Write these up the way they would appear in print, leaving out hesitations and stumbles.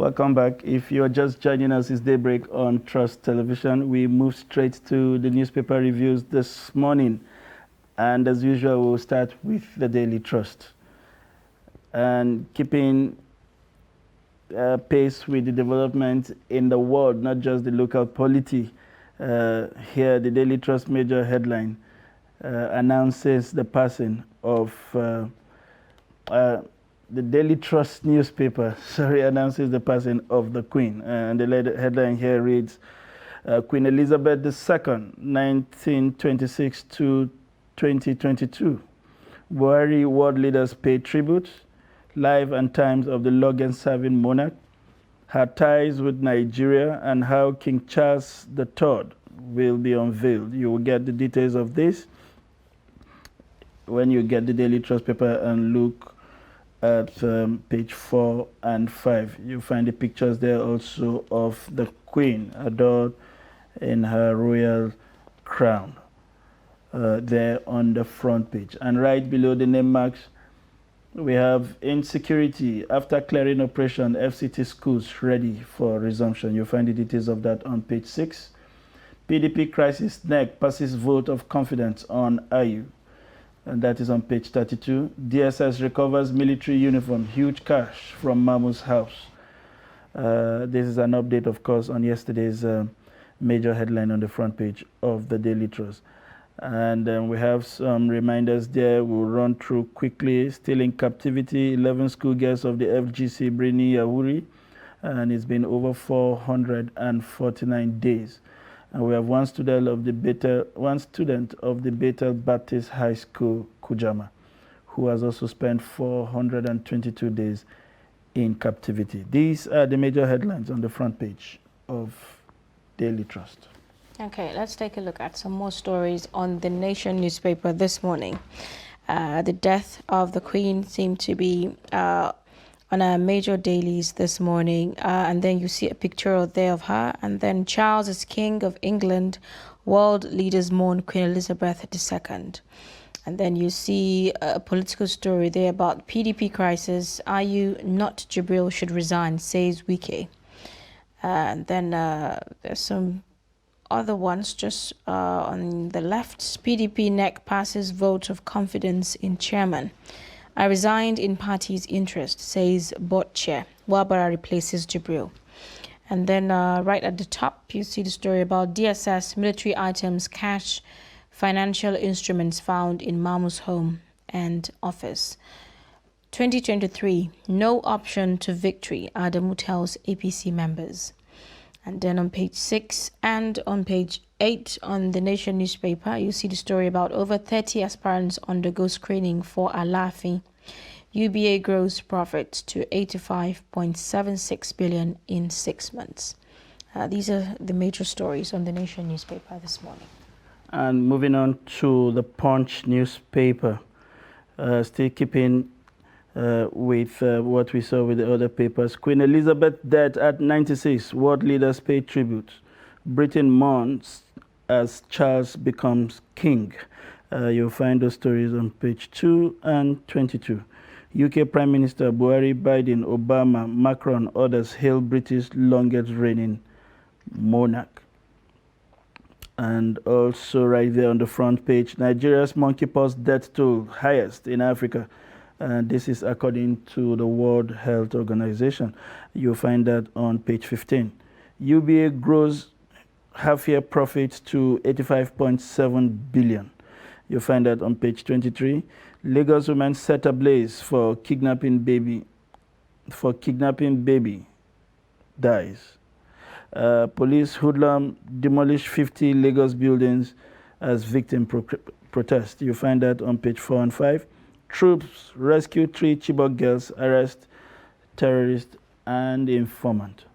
Welcome back. If you're just joining us, it's Daybreak on Trust Television. We move straight to the newspaper reviews this morning. And as usual, we'll start with the Daily Trust. And keeping pace with the development in the world, not just the local polity. Here, the Daily Trust major headline announces the passing of the Daily Trust newspaper, announces the passing of the Queen. And the headline here reads, Queen Elizabeth II, 1926 to 2022. Buhari world leaders pay tribute. Life and times of the longest-serving monarch. Her ties with Nigeria and how King Charles III will be unveiled. You will get the details of this when you get the Daily Trust paper and look at page 4 and 5. You find the pictures there also of the Queen adored in her royal crown there on the front page. And right below the name marks, we have insecurity after clearing operation, FCT schools ready for resumption. You'll find the details of that on page 6. PDP Crisis, NEC passes vote of confidence on IU. And that is on page 32. DSS recovers military uniform, huge cash from Mamu's house. This is an update, of course, on yesterday's major headline on the front page of the Daily Trust. And we have some reminders there we'll run through quickly. Still in captivity, 11 schoolgirls of the FGC Brini Yawuri, and it's been over 449 days. And we have one student of the Bethel Baptist High School, Kujama, who has also spent 422 days in captivity. These are the major headlines on the front page of Daily Trust. Okay, let's take a look at some more stories on the Nation newspaper this morning. The death of the Queen seemed to be on our major dailies this morning, and then you see a picture there of her, and then Charles is King of England, world leaders mourn Queen Elizabeth II. And then you see a political story there about PDP crisis, IU not Jibril should resign, says Wike. And then there's some other ones just on the left. PDP NEC passes vote of confidence in chairman. I resigned in party's interest, says board chair. Wabara replaces Jibril. And then right at the top, you see the story about DSS, military items, cash, financial instruments found in Mamu's home and office. 2023, no option to victory, Adamu tells APC members. And then on page 6 and on page 8 on the Nation newspaper, you see the story about over 30 aspirants undergo screening for Alafi. UBA grows profit to 85.76 billion in 6 months. These are the major stories on the Nation newspaper this morning. And moving on to the Punch newspaper, still keeping with what we saw with the other papers. Queen Elizabeth dead at 96. World leaders pay tribute. Britain mourns as Charles becomes king. You'll find those stories on page 2 and 22. UK Prime Minister Buhari, Biden, Obama, Macron, others hail British longest reigning monarch. And also right there on the front page, Nigeria's monkeypox death toll highest in Africa. And this is according to the World Health Organization. You'll find that on page 15. UBA grows half-year profits to 85.7 billion. You'll find that on page 23. Lagos woman set ablaze for kidnapping baby. Dies. Police hoodlum demolish 50 Lagos buildings as victim protest. You'll find that on page 4 and 5. Troops rescue 3 Chibok girls, arrest terrorist and informant.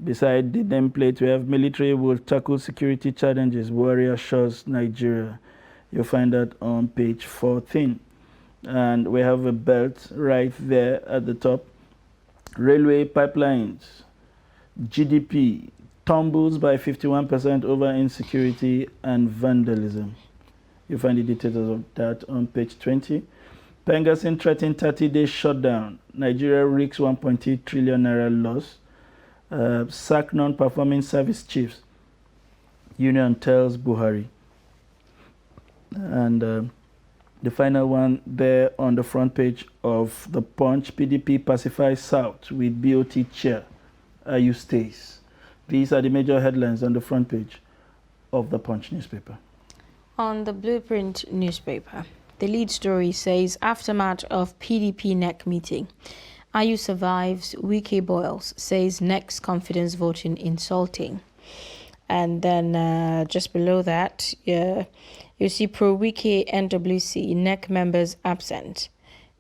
Beside the nameplate, we have military will tackle security challenges, warrior assures Nigeria. You'll find that on page 14. And we have a belt right there at the top. Railway pipelines, GDP tumbles by 51% over insecurity and vandalism. You find the details of that on page 20. Pengassin threatened 30-day shutdown. Nigeria risks 1.8 trillion naira loss. Sack non-performing service chiefs. Union tells Buhari. And the final one there on the front page of the Punch, PDP pacifies South with BOT chair. Ayu stays. These are the major headlines on the front page of the Punch newspaper. On the Blueprint newspaper, the lead story says, aftermath of PDP NEC meeting. Ayu survives, Wike boils, says next confidence voting insulting. And then just below that, you see pro-Wike NWC NEC members absent.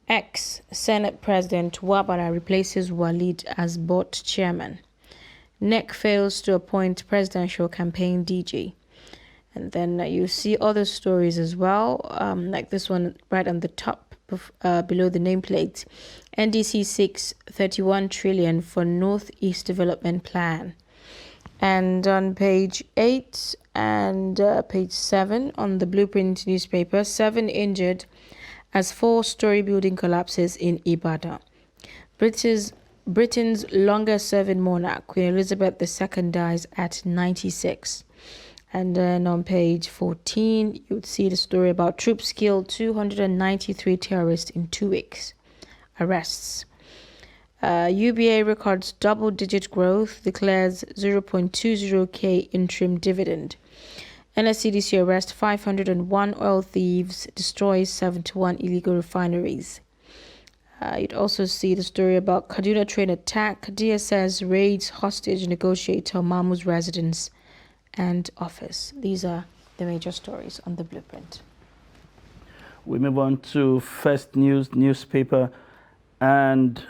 Ex-Senate President Wabara replaces Walid as board chairman. NEC fails to appoint presidential campaign DJ. And then you see other stories as well, like this one right on the top below the nameplate. NDC seeks 31 trillion for Northeast Development Plan. And on page 8 and page 7 on the Blueprint newspaper, 7 injured as 4-story building collapses in Ibadan. Britain's longest-serving monarch, Queen Elizabeth II, dies at 96. And then on page 14, you'd see the story about troops killed 293 terrorists in 2 weeks. Arrests. UBA records double-digit growth, declares 0.20k interim dividend. NSCDC arrests 501 oil thieves, destroys 71 illegal refineries. You'd also see the story about Kaduna train attack, DSS raids hostage negotiator Mahmoud's residence and office. These are the major stories on the Blueprint. We move on to First News newspaper, and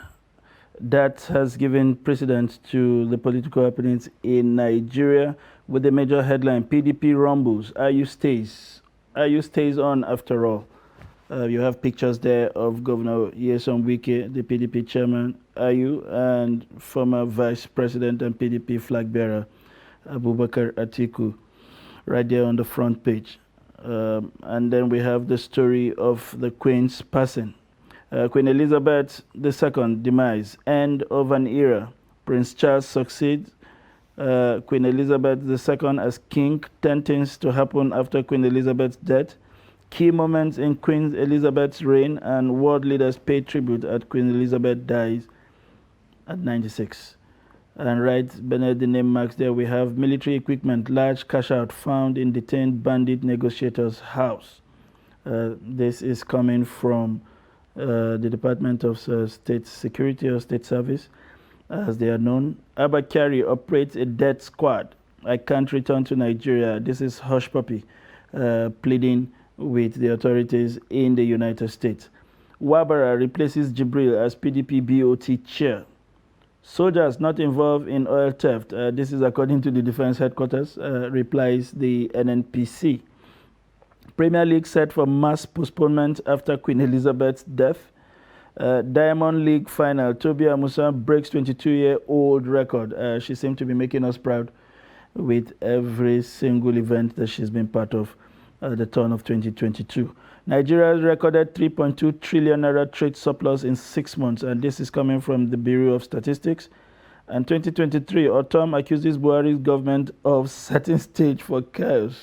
that has given precedence to the political happenings in Nigeria with the major headline, PDP rumbles, Ayu stays. Ayu stays on after all. You have pictures there of Governor Nyesom Wike, the PDP chairman, Ayu, and former vice president and PDP flag bearer, Abubakar Atiku, right there on the front page. And then we have the story of the Queen's passing. Queen Elizabeth II demise, end of an era. Prince Charles succeeds Queen Elizabeth II as king. 10 things to happen after Queen Elizabeth's death. Key moments in Queen Elizabeth's reign, and world leaders pay tribute as Queen Elizabeth dies at 96. And right beneath the name marks there, we have military equipment, large cash out found in detained bandit negotiators' house. This is coming from the Department of State Security or State Service, as they are known. Abba Kyari operates a death squad. I can't return to Nigeria. This is Hush Puppy pleading with the authorities in the United States. Wabara replaces Jibril as PDP BOT chair. Soldiers not involved in oil theft, this is according to the Defense Headquarters, replies the NNPC. Premier League set for mass postponement after Queen Elizabeth's death. Diamond League final, Tobi Amusa breaks 22-year-old record. She seems to be making us proud with every single event that she's been part of the turn of 2022. Nigeria recorded 3.2 trillion naira trade surplus in 6 months, and this is coming from the Bureau of Statistics. And 2023, Autumn accuses Buhari's government of setting stage for chaos.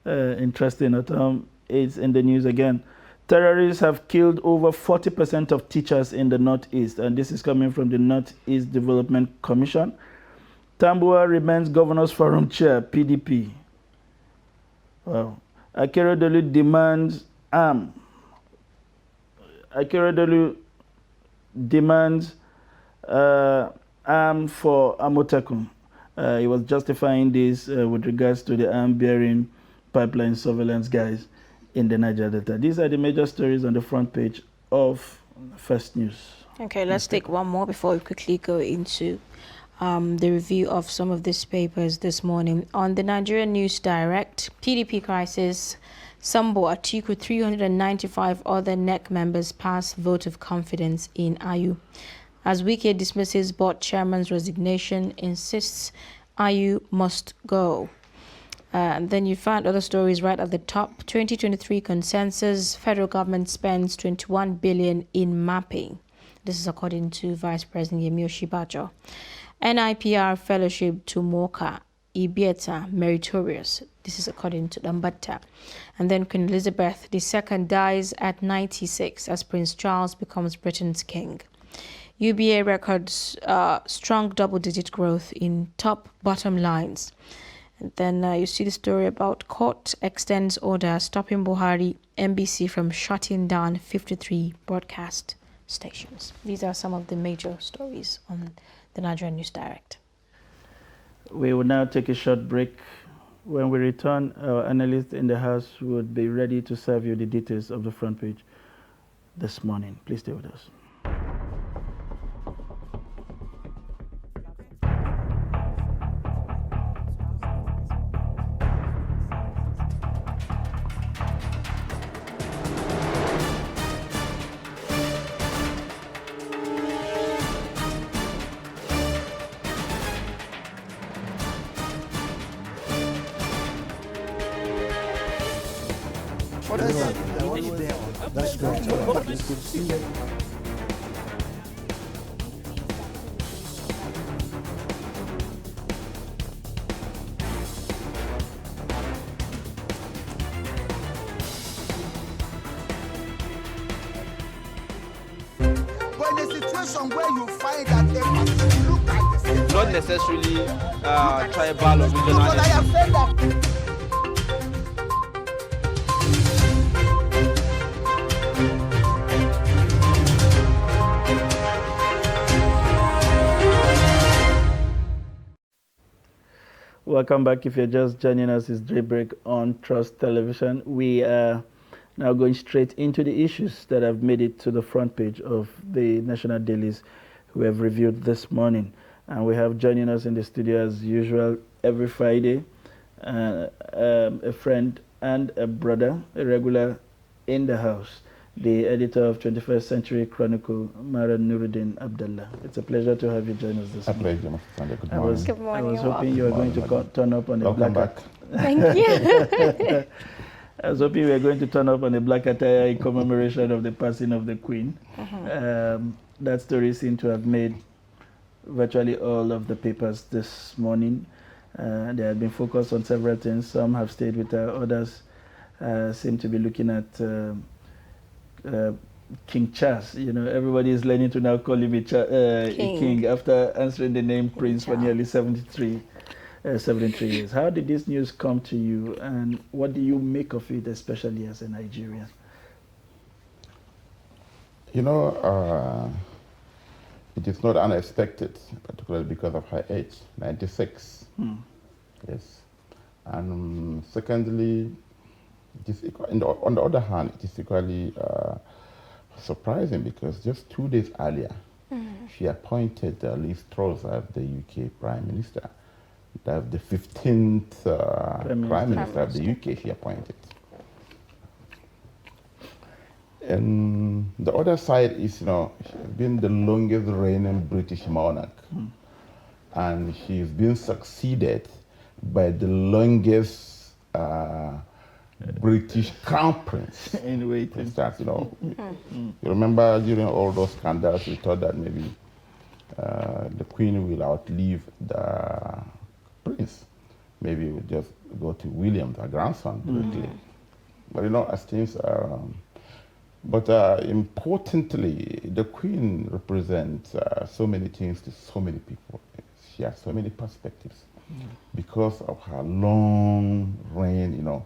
Interesting, Autumn is in the news again. Terrorists have killed over 40% of teachers in the Northeast, and this is coming from the Northeast Development Commission. Tambuwal remains Governors Forum Chair, PDP. Wow. Akeredolu demands arm. Akeredolu demands arm for Amotekun. He was justifying this with regards to the arm-bearing pipeline surveillance guys in the Niger Delta. These are the major stories on the front page of First News. Okay, let's take one more before we quickly go into the review of some of these papers this morning. On the Nigerian News Direct, PDP Crisis, Sambo Atiku, 395 other NEC members pass vote of confidence in Ayu. As Wike dismisses board chairman's resignation, insists Ayu must go. And then you find other stories right at the top. 2023 consensus, federal government spends 21 billion in mapping. This is according to Vice President Yemi Oshibajo. NIPR fellowship to Moka, Ibieta, meritorious. This is according to Dambata. And then Queen Elizabeth II dies at 96 as Prince Charles becomes Britain's king. UBA records strong double-digit growth in top bottom lines. And then you see the story about court extends order stopping Buhari MBC from shutting down 53 broadcast stations. These are some of the major stories on the Nigerian News Direct. We will now take a short break. When we return, our analyst in the house would be ready to serve you the details of the front page this morning. Please stay with us. That's great. It's good to see you. But in a situation where you find that a person look at the same, not necessarily tribal or regional. but I have said that. Welcome back. If you're just joining us, it's Daybreak on Trust Television. We are now going straight into the issues that have made it to the front page of the national dailies we have reviewed this morning. And we have joining us in the studio as usual every Friday, a friend and a brother, a regular in the house, the editor of 21st Century Chronicle, Mara Nuruddin Abdullah. It's a pleasure to have you join us this morning. Pleasure, Mr. Sunday. Good morning. Good morning. I was hoping you were going to turn up on a Welcome black. back. Thank you. I was hoping we were going to turn up on a black attire in commemoration of the passing of the Queen. That story seemed to have made virtually all of the papers this morning. They have been focused on several things. Some have stayed with her, others seem to be looking at King Charles. You know, everybody is learning to now call him a king after answering the name Prince for nearly 73 years. How did this news come to you, and what do you make of it, especially as a Nigerian? You know, it is not unexpected, particularly because of her age, 96. Yes. And secondly, it is on the other hand, it is equally surprising because just 2 days earlier, she appointed Liz Truss as the UK Prime Minister. That's the 15th Prime Minister of the UK she appointed. And the other side is, you know, she's been the longest reigning British monarch. And she's been succeeded by the longest British crown prince. In waiting. That, you know, you remember during all those scandals, we thought that maybe the Queen will outlive the prince. Maybe we'll just go to William, her grandson, directly. But you know, as things are. But importantly, the Queen represents so many things to so many people. She has so many perspectives because of her long reign. You know,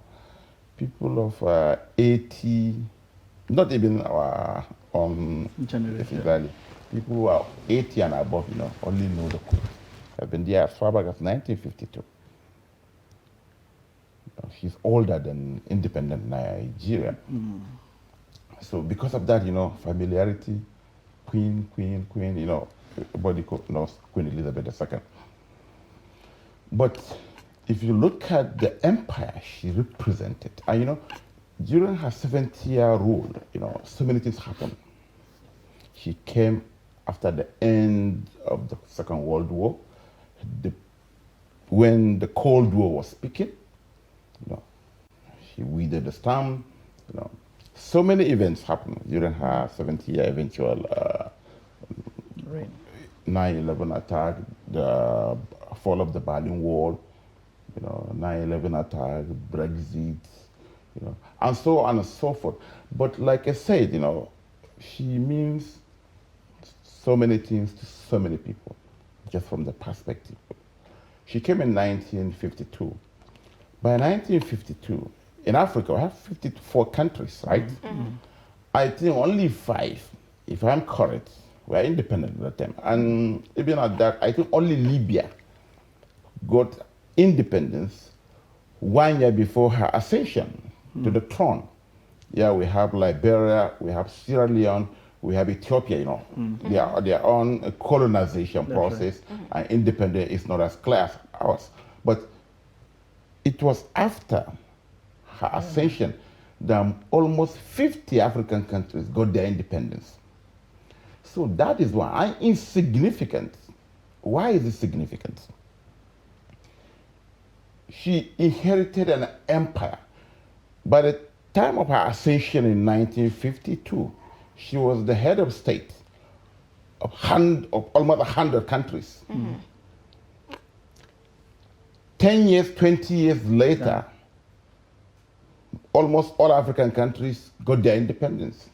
people of 80, not even our generation, people who are 80 and above, you know, only know the Queen. Have been there as far back as 1952. She's older than independent Nigeria. So because of that, you know, familiarity, Queen, you know, everybody knows Queen Elizabeth II. But if you look at the empire she represented, and you know, during her 70-year rule, you know, so many things happened. She came after the end of the Second World War, when the Cold War was peaking, She withered the stamp. So many events happened during her 70-year eventual Right. 9/11 attack, the fall of the Berlin Wall, 9/11 attack, Brexit, and so on and so forth. But like I said, she means so many things to so many people, just from the perspective. She came in 1952. By 1952, in Africa, we have 54 countries, right? I think only 5, if I'm correct, were independent at the time. And even at that, I think only Libya got independence 1 year before her ascension to the throne. Yeah, we have Liberia, we have Sierra Leone, we have Ethiopia, They are their own colonization process, and independence is not as clear as ours. But it was after her ascension that almost 50 African countries got their independence. So that is why insignificant. Why is it significant? She inherited an empire. By the time of her ascension in 1952, she was the head of state of almost 100 countries. 10 years, 20 years later, almost all African countries got their independence.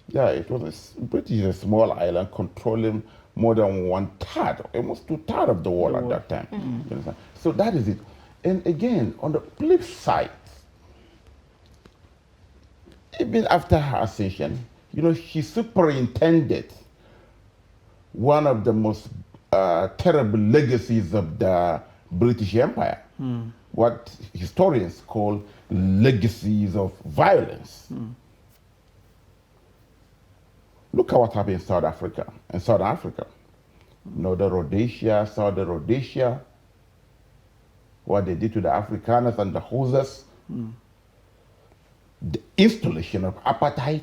Yeah, it was British, a small island controlling more than 1/3, almost 2/3 of the world at that time. You understand? So that is it. And again, on the flip side, even after her ascension, she superintended one of the most terrible legacies of the British Empire, what historians call legacies of violence. Look at what happened in South Africa. In South Africa, Northern Rhodesia, Southern Rhodesia, what they did to the Afrikaners and the Hausas, the installation of apartheid.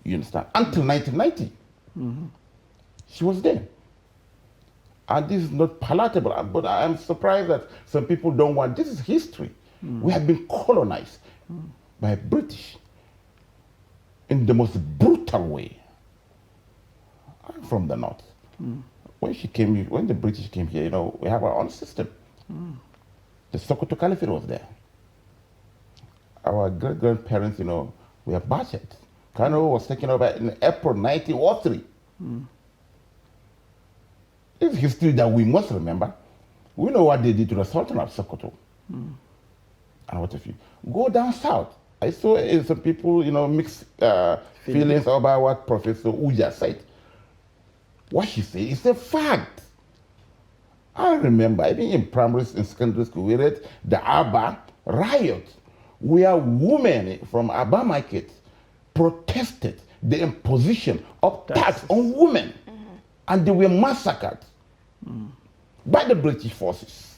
You understand? Until 1990, she was there. And this is not palatable, but I am surprised that some people don't want, this is history. We have been colonized by British in the most brutal way. I'm from the north. When the British came here, we have our own system. The Sokoto Caliphate was there. Our great-grandparents, we have budget. Kano was taken over in April 1903. It's history that we must remember. We know what they did to the Sultan of Sokoto. And what have you. Go down south. I saw some people, mixed feelings about what Professor Uja said. What she said is a fact. I remember, even in primary and secondary school, we read the Aba riot, where women from Aba Market protested the imposition of tax on women. And they were massacred by the British forces.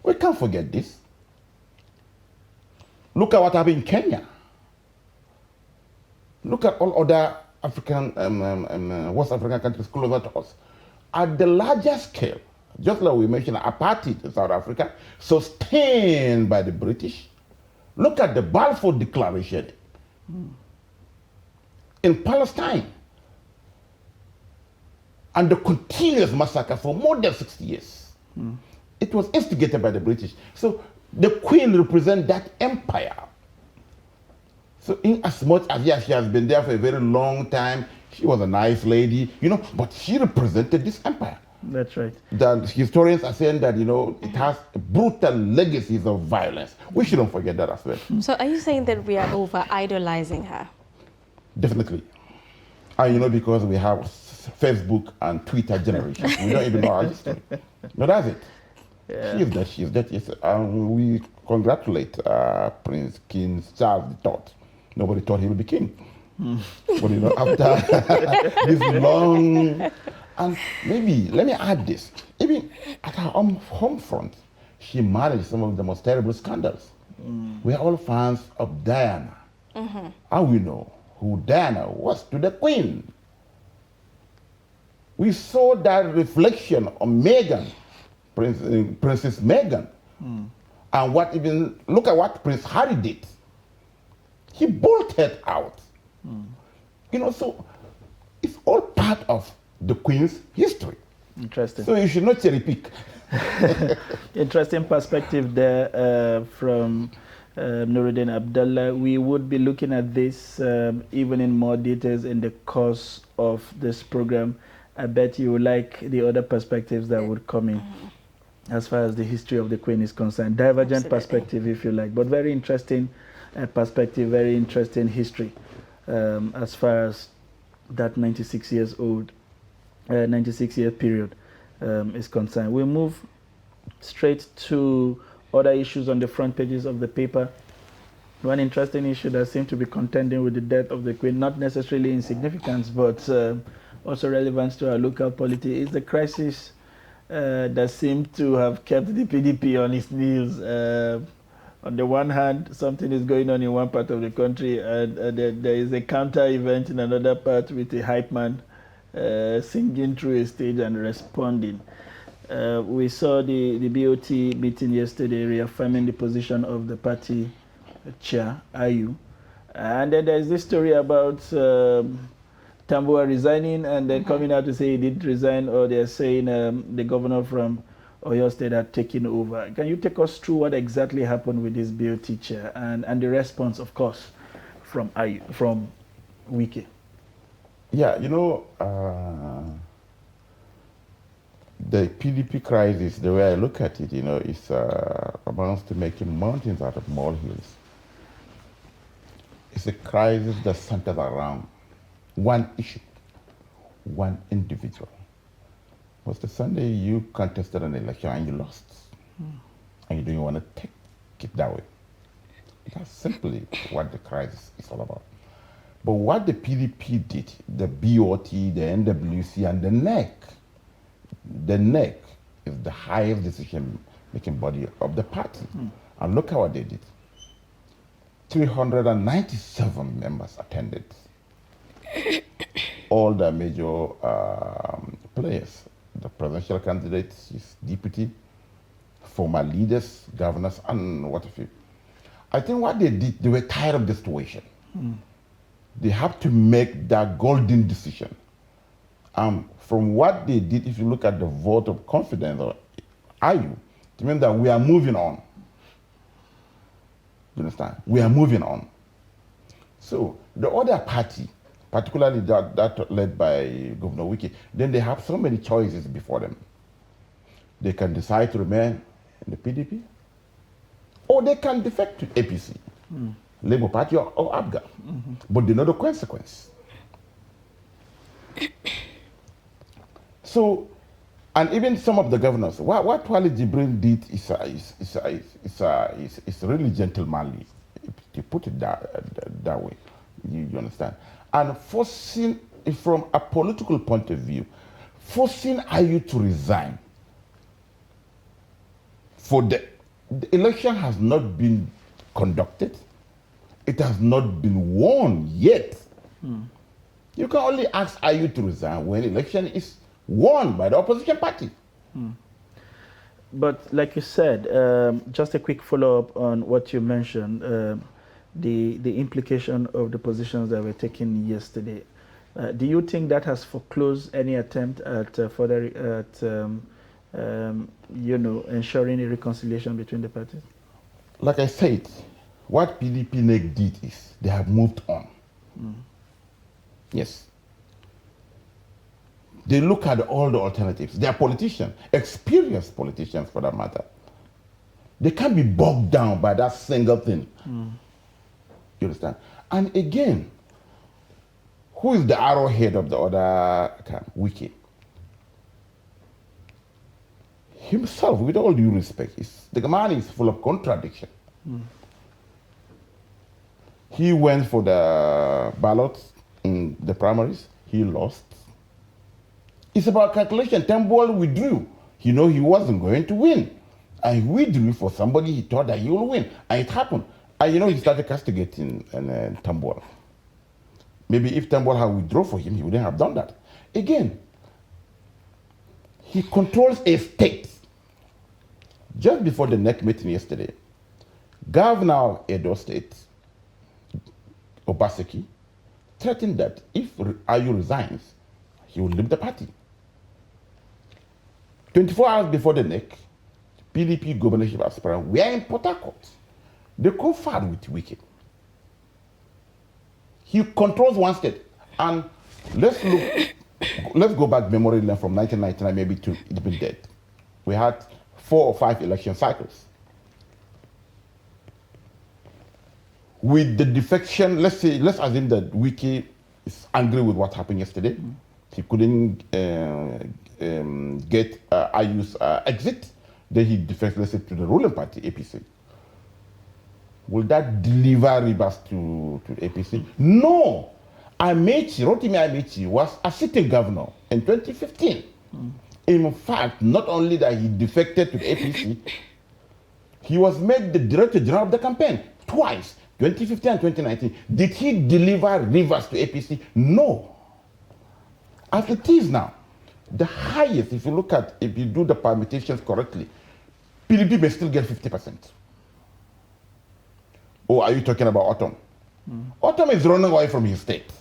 We can't forget this. Look at what happened in Kenya. Look at all other African, West African countries closer to us. At the larger scale, just like we mentioned, apartheid in South Africa, sustained by the British. Look at the Balfour Declaration in Palestine. And the continuous massacre for more than 60 years. It was instigated by the British. So the Queen represents that empire. So in as much as, yes, she has been there for a very long time, she was a nice lady, but she represented this empire. That's right. The historians are saying that, it has brutal legacies of violence. We shouldn't forget that as well. So are you saying that we are over-idolizing her? Definitely. And because we have Facebook and Twitter generation, we don't even know our history. No, that's it. Yeah. She is that. Yes. We congratulate Prince King Charles III. Nobody thought he would be king. But after this long, and maybe, let me add this, even at her home front, she managed some of the most terrible scandals. We are all fans of Diana. And we know who Diana was to the Queen. We saw that reflection on Meghan Princess Meghan. And look at what Prince Harry did. He bolted out. So it's all part of the Queen's history. Interesting. So you should not cherry pick. Interesting perspective there from Nuruddin Abdullah. We would be looking at this even in more details in the course of this program. I bet you like the other perspectives that would come in as far as the history of the Queen is concerned. Divergent perspective, if you like, but very interesting perspective, very interesting history as far as that 96-year period is concerned. We'll move straight to other issues on the front pages of the paper. One interesting issue that seems to be contending with the death of the Queen, not necessarily in significance, but also relevance to our local polity, is the crisis that seemed to have kept the PDP on its knees. On the one hand, something is going on in one part of the country, and there is a counter event in another part with a hype man singing through a stage and responding. We saw the BOT meeting yesterday reaffirming the position of the party chair, Ayu. And then there's this story about Tambuwal resigning and then coming out to say he didn't resign, or they're saying the governor from Oyo State had taken over. Can you take us through what exactly happened with this BOT chair and the response, of course, from Wike? Yeah, the PDP crisis, the way I look at it, is amounts to making mountains out of molehills. It's a crisis that centers around one issue, one individual. Was the Sunday you contested an election and you lost, and you don't want to take it that way. That's simply what the crisis is all about. But what the PDP did, the BOT, the NWC, and the NEC is the highest decision-making body of the party. And look at what they did. 397 members attended. All the major players, the presidential candidates, his deputy, former leaders, governors, and what have you. I think what they did, they were tired of the situation. They have to make that golden decision. From what they did, if you look at the vote of confidence, or it means that we are moving on. You understand? We are moving on. So the other party, particularly that led by Governor Wike, then they have so many choices before them. They can decide to remain in the PDP, or they can defect to APC, Labour Party, or ABGA. But they know the consequence. So, and even some of the governors, what Wale Jibril did is really gentlemanly, to put it that way. You understand? And forcing, from a political point of view, forcing Ayu to resign. For the election has not been conducted. It has not been won yet. You can only ask Ayu to resign when election is won by the opposition party. But like you said, just a quick follow-up on what you mentioned, the implication of the positions that were taken yesterday. Do you think that has foreclosed any attempt at ensuring a reconciliation between the parties? Like I said, what PDP NEC did is they have moved on. Yes. They look at all the alternatives. They are politicians, experienced politicians for that matter. They can't be bogged down by that single thing. You understand? And again, who is the arrowhead of the other camp? Wike. Himself, with all due respect, the man is full of contradiction. He went for the ballots in the primaries. He lost. It's about calculation. Tambuwal withdrew. He knew he wasn't going to win. And he withdrew for somebody he thought that he will win. And it happened. And he started castigating Tambuwal. Maybe if Tambuwal had withdrawn for him, he wouldn't have done that. Again, he controls a state just before the NEC meeting yesterday, Governor of Edo State, Obaseki, threatened that if Ayu resigns, he will leave the party. 24 hours before the NEC, PDP governorship aspirant were in Port Harcourt. They conferred with Wiki. He controls one state. And let's go back memory lane from 1999 maybe to it's been dead. We had 4 or 5 election cycles. With the defection, let's assume that Wiki is angry with what happened yesterday. He couldn't get Ayu's exit. Then he defects, let's say, to the ruling party, APC. Will that deliver Rivers to APC? No. Rotimi Amechi was a sitting governor in 2015. In fact, not only that he defected to the APC, he was made the director general of the campaign twice, 2015 and 2019. Did he deliver Rivers to APC? No. As it is now, the highest, if you do the permutations correctly, PDP may still get 50%. Or are you talking about Autumn? Autumn is running away from his state.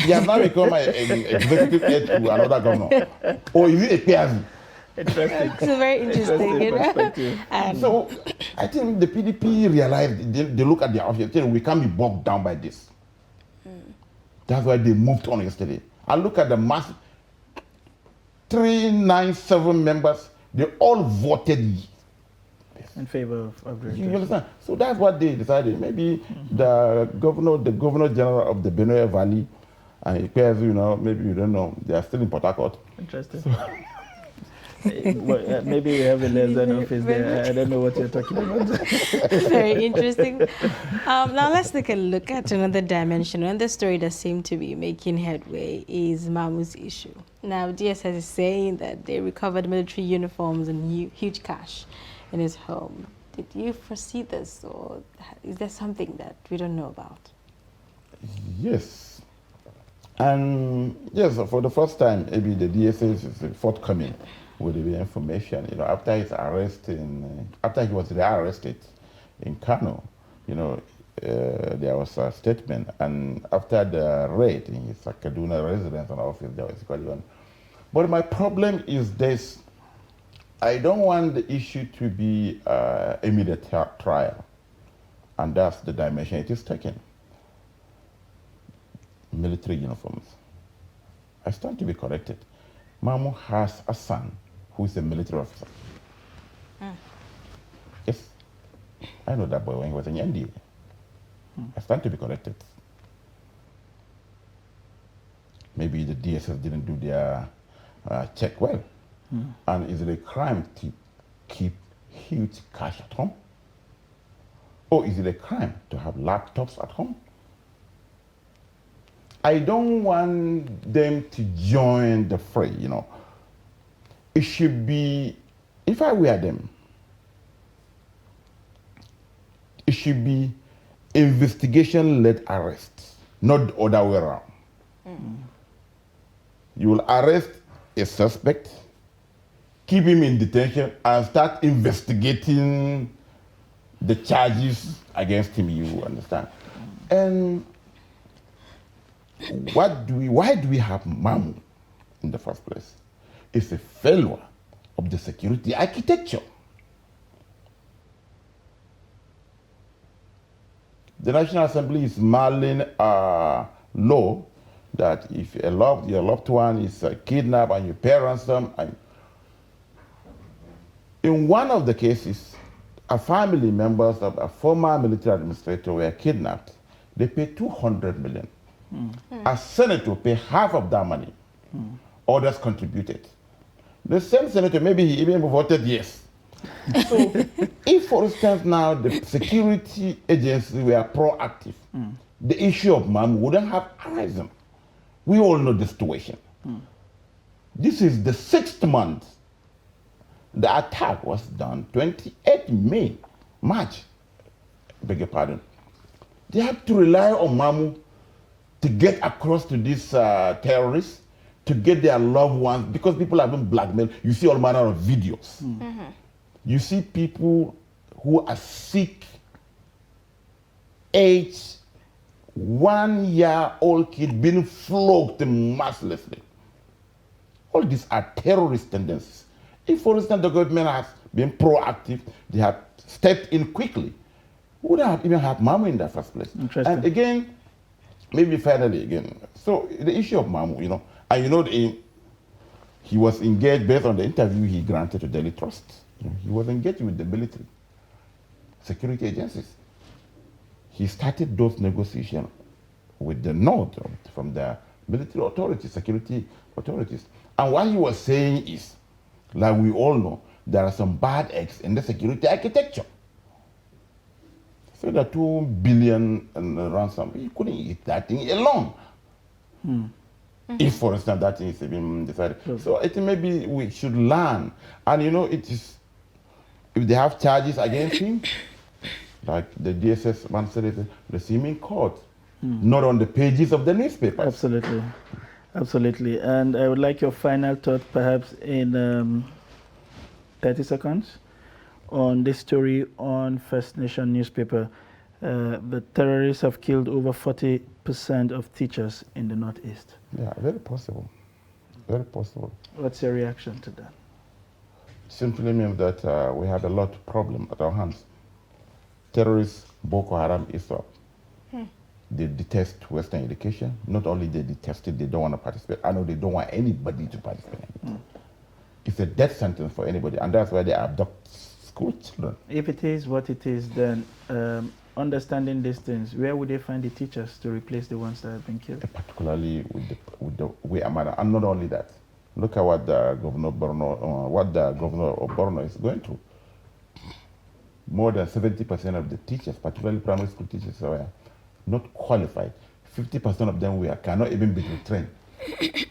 He has now become an executive aide to another governor. Or is it a Piazzi? Interesting. It's very interesting. Perspective. So I think the PDP realized, they look at their options, we can't be bogged down by this. That's why they moved on yesterday. And look at the mass, 397 members, they all voted in favor of the you understand? So that's what they decided. Maybe the governor general of the Benue Valley, and maybe you don't know, they are still in Port Harcourt. Interesting. Maybe we have a liaison office there. I don't know what you're talking about. Very interesting. Now let's take a look at another dimension. And the story that seemed to be making headway is Mamu's issue. Now DSS is saying that they recovered military uniforms and huge cash in his home. Did you foresee this, or is there something that we don't know about? Yes. And yes, for the first time, maybe the DSS is forthcoming with the information. After his arrest after he was rearrested in Kano, there was a statement, and after the raid in his Kaduna residence and office, there was quite one. But my problem is this. I don't want the issue to be immediate trial, and that's the dimension it is taken. Military uniforms. I stand to be corrected. Mamu has a son who is a military officer. Yes, I know that boy when he was in NDA. I stand to be corrected. Maybe the DSS didn't do their check well. And is it a crime to keep huge cash at home? Or is it a crime to have laptops at home? I don't want them to join the fray, It should be, if I were them, it should be investigation-led arrest, not the other way around. You will arrest a suspect, keep him in detention, and start investigating the charges against him, you understand? And why do we have Mamu in the first place? It's a failure of the security architecture. The National Assembly is mulling a law that if your loved one is kidnapped and you pay ransom, in one of the cases, a family members of a former military administrator were kidnapped. They paid 200 million. A senator paid half of that money. Others contributed. The same senator, maybe he even voted yes. So if, for instance, now the security agencies were proactive, the issue of Mamu wouldn't have arisen. We all know the situation. This is the 6th month. The attack was done 28 March, beg your pardon. They have to rely on Mamu to get across to these terrorists, to get their loved ones, because people have been blackmailed. You see all manner of videos. You see people who are sick, age 1-year-old kid being flogged mercilessly. All these are terrorist tendencies. If, for instance, the government has been proactive, they have stepped in quickly, we wouldn't have even had Mamu in the first place. Interesting. And again, maybe finally again, so the issue of Mamu, you know, and you know, he was engaged based on the interview he granted to Daily Trust. You know, he was engaged with the military, security agencies. He started those negotiations with the North from the military authorities, security authorities. And what he was saying is, like we all know, there are some bad eggs in the security architecture. So the 2 billion ransom, he couldn't eat that thing alone. If, for instance, that thing is even decided. So I think maybe we should learn. And you know, it is, if they have charges against him, like the DSS man said it, they see him in court, not on the pages of the newspapers. Absolutely. Absolutely. And I would like your final thought, perhaps in 30 seconds, on this story on First Nation newspaper. The terrorists have killed over 40% of teachers in the Northeast. Yeah, very possible. Very possible. What's your reaction to that? Simply means that we have a lot of problems at our hands. Terrorists, Boko Haram is up. They detest Western education. Not only they detest it, they don't want to participate. I know they don't want anybody to participate in it. It's a death sentence for anybody, and that's why they abduct school children. If it is what it is, then understanding these things, where would they find the teachers to replace the ones that have been killed? Particularly with the way Amara, and not only that, look at what the governor of Borno is going through. More than 70% of the teachers, particularly primary school teachers, are not qualified. 50% of them cannot even be trained.